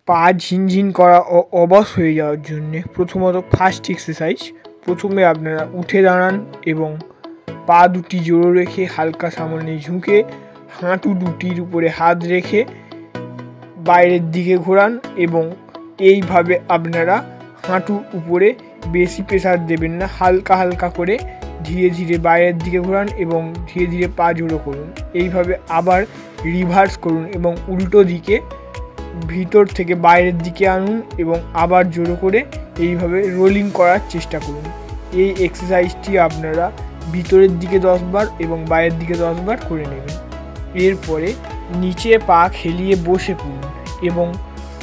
পা ঝিনঝিন করা ও অবশ হয়ে যাওয়ার জন্যে প্রথমত ফার্স্ট এক্সারসাইজ, প্রথমে আপনারা উঠে দাঁড়ান এবং পা দুটি জোড়ো রেখে হালকা সামনে ঝুঁকে হাঁটু দুটির উপরে হাত রেখে বাইরের দিকে ঘোরান এবং এইভাবে আপনারা হাঁটুর উপরে বেশি প্রেসার দেবেন না, হালকা হালকা করে ধীরে ধীরে বাইরের দিকে ঘোরান এবং ধীরে ধীরে পা জোড়ো করুন। এইভাবে আবার রিভার্স করুন এবং উল্টো দিকে ভিতর থেকে বাইরের দিকে আনুন এবং আবার জোড়ো করে এইভাবে রোলিং করার চেষ্টা করুন। এই এক্সারসাইজটি আপনারা ভিতরের দিকে 10 বার এবং বাইরের দিকে 10 বার করে নেবেন। এরপরে নিচে পা খেলিয়ে বসে পড়ুন এবং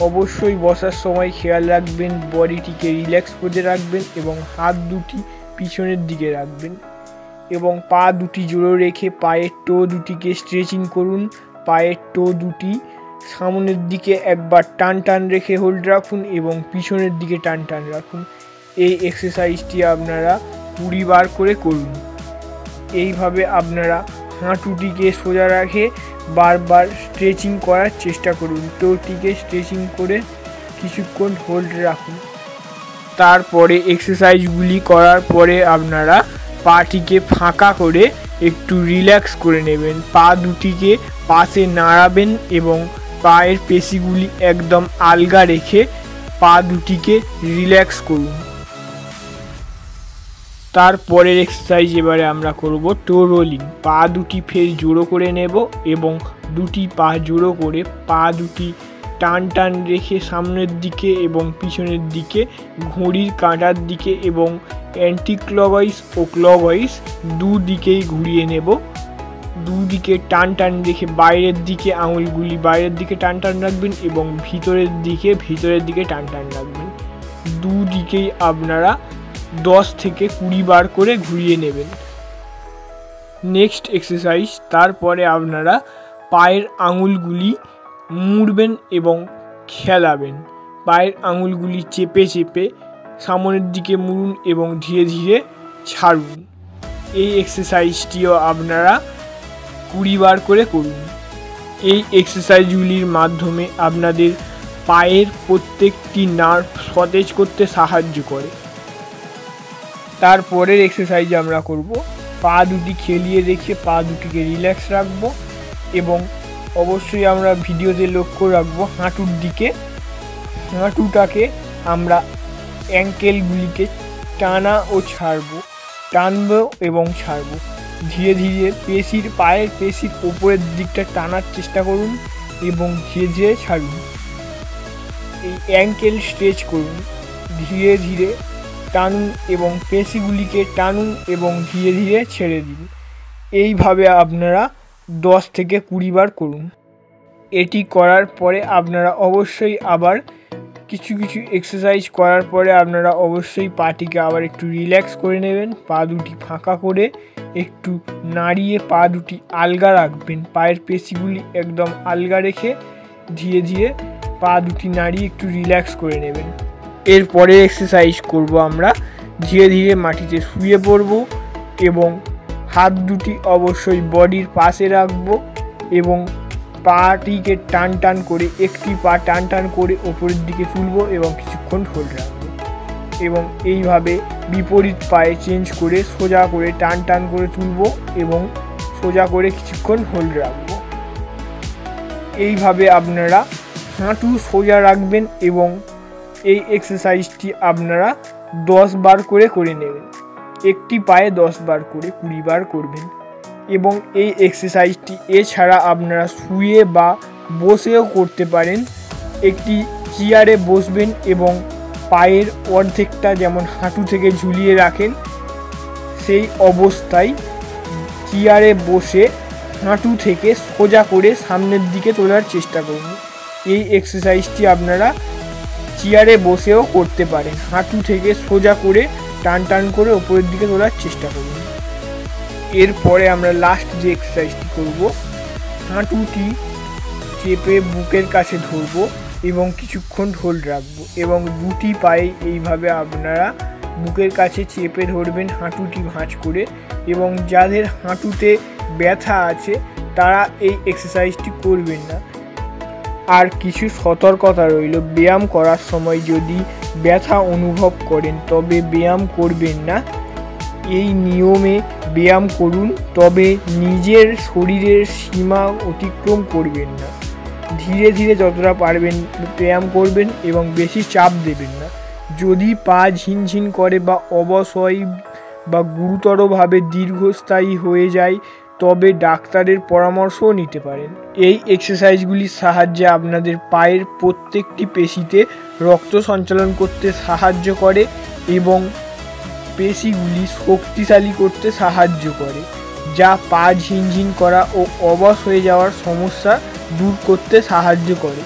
অবশ্যই বসার সময় খেয়াল রাখবেন বডিটিকে রিল্যাক্স করে রাখবেন এবং হাত দুটি পিছনের দিকে রাখবেন এবং পা দুটি জোড়ো রেখে পায়ের টো দুটিকে স্ট্রেচিং করুন। পায়ের টো দুটি সামনের দিকে একবার টান টান রেখে হোল্ড রাখুন এবং পিছনের দিকে টান টান রাখুন। এই এক্সারসাইজটি আপনারা 20 বার করে করুন। এইভাবে আপনারা হাঁটুটিকে সোজা রাখে বারবার স্ট্রেচিং করার চেষ্টা করুন। টোটিকে স্ট্রেচিং করে কিছুক্ষণ হোল্ড রাখুন। তারপরে এক্সারসাইজগুলি করার পরে আপনারা পাটিকে ফাঁকা করে একটু রিল্যাক্স করে নেবেন। পা দুটিকে পাশে নাড়াবেন এবং পায়ের পেশিগুলি একদম আলগা রেখে পা দুটিকে রিল্যাক্স করুন। তারপরের এক্সারসাইজ এবারে আমরা করব টো রোলিং। পা দুটি ফের জোড়ো করে নেব এবং দুটি পা জোড়ো করে পা দুটি টান টান রেখে সামনের দিকে এবং পিছনের দিকে ঘড়ির কাঁটার দিকে এবং অ্যান্টি ক্লকওয়াইজ ও ক্লকওয়াইজ দুদিকেই ঘুরিয়ে নেব। দুদিকে টান টান রেখে বাইরের দিকে আঙুলগুলি বাইরের দিকে টান টান রাখবেন এবং ভিতরের দিকে টান টান রাখবেন। দুদিকেই আপনারা 10 থেকে 20 বার করে ঘুরিয়ে নেবেন। নেক্সট এক্সারসাইজ, তারপরে আপনারা পায়ের আঙুলগুলি মুড়বেন এবং খেলাবেন। পায়ের আঙুলগুলি চেপে চেপে সামনের দিকে মুড়ুন এবং ধীরে ধীরে ছাড়ুন। এই এক্সারসাইজটিও আপনারা 20 বার করে করুন। এই এক্সারসাইজগুলির মাধ্যমে আপনাদের পায়ের প্রত্যেকটি নার্ভ সতেজ করতে সাহায্য করে। তারপরের এক্সারসাইজ আমরা করব পা দুটি খেলিয়ে রেখে পা দুটিকে রিল্যাক্স রাখবো এবং অবশ্যই আমরা ভিডিওতে লক্ষ্য রাখবো হাঁটুর দিকে। হাঁটুটাকে আমরা অ্যাঙ্কেলগুলিকে টানা ও ছাড়বো, টানবো এবং ছাড়বো। ধীরে ধীরে পায়ের পেশির ওপরের দিকটা টানার চেষ্টা করুন এবং ধীরে ধীরে ছাড়ুন। এই অ্যাঙ্কেল স্ট্রেচ করুন, ধীরে ধীরে টানুন এবং পেশিগুলিকে টানুন এবং ধীরে ধীরে ছেড়ে দিন। এইভাবে আপনারা 10 থেকে 20 বার করুন। এটি করার পরে আপনারা অবশ্যই আবার কিছু এক্সারসাইজ করার পরে আপনারা অবশ্যই পাটিকে আবার একটু রিল্যাক্স করে নেবেন। পা দুটি ফাঁকা করে একটু নাড়িয়ে পা দুটি আলগা রাখবেন। পায়ের পেশিগুলি একদম আলগা রেখে ধীরে ধীরে পা দুটি নাড়িয়ে একটু রিল্যাক্স করে নেবেন। এরপরে এক্সারসাইজ করব আমরা ধীরে ধীরে মাটিতে শুয়ে পড়ব এবং হাত দুটি অবশ্যই বডির পাশে রাখবো এবং পাটিকে টান টান করে একটি পা টান টান করে ওপরের দিকে তুলব এবং কিছুক্ষণ হোল্ড রাখবো এবং এইভাবে বিপরীত পায়ে চেঞ্জ করে সোজা করে টান টান করে তুলব এবং সোজা করে কিছুক্ষণ হোল্ড রাখবো। এইভাবে আপনারা হাঁটু সোজা রাখবেন এবং এই এক্সারসাইজটি আপনারা 10 বার করে নেবেন। একটি পায়ে 10 বার করে 20 বার করবেন এবং এই এক্সারসাইজটি এছাড়া আপনারা শুয়ে বা বসেও করতে পারেন। একটি চেয়ারে বসবেন এবং পায়ের অর্ধেকটা যেমন হাঁটু থেকে ঝুলিয়ে রাখেন সেই অবস্থায় চেয়ারে বসে হাঁটু থেকে সোজা করে সামনের দিকে তোলার চেষ্টা করুন। এই এক্সারসাইজটি আপনারা চেয়ারে বসেও করতে পারেন। হাঁটু থেকে সোজা করে টান টান করে ওপরের দিকে তোলার চেষ্টা করুন। এরপরে আমরা লাস্ট যে এক্সারসাইজটি করব, হাঁটুটি চেপে বুকের কাছে ধরবো এবং কিছুক্ষণ হোল্ড রাখবো এবং দুটি পায়ে এইভাবে আপনারা বুকের কাছে চেপে ধরবেন হাঁটুটি ভাঁজ করে এবং যাদের হাঁটুতে ব্যথা আছে তারা এই এক্সারসাইজটি করবেন না। আর কিছু সতর্কতা রইল, ব্যায়াম করার সময় যদি ব্যথা অনুভব করেন তবে ব্যায়াম করবেন না। এই নিয়মে ব্যায়াম করুন, তবে নিজের শরীরের সীমা অতিক্রম করবেন না। ধীরে ধীরে যতটা পারবেন ব্যায়াম করবেন এবং বেশি চাপ দেবেন না। যদি পা ঝিনঝিন করে বা অবশ হয় বা গুরুতরভাবে দীর্ঘস্থায়ী হয়ে যায় তবে ডাক্তারের পরামর্শও নিতে পারেন। এই এক্সারসাইজগুলির সাহায্যে আপনাদের পায়ের প্রত্যেকটি পেশিতে রক্ত সঞ্চালন করতে সাহায্য করে এবং পেশিগুলি শক্তিশালী করতে সাহায্য করে, যা পা ঝিনঝিন করা ও অবশ হয়ে যাওয়ার সমস্যা দূর করতে সাহায্য করে।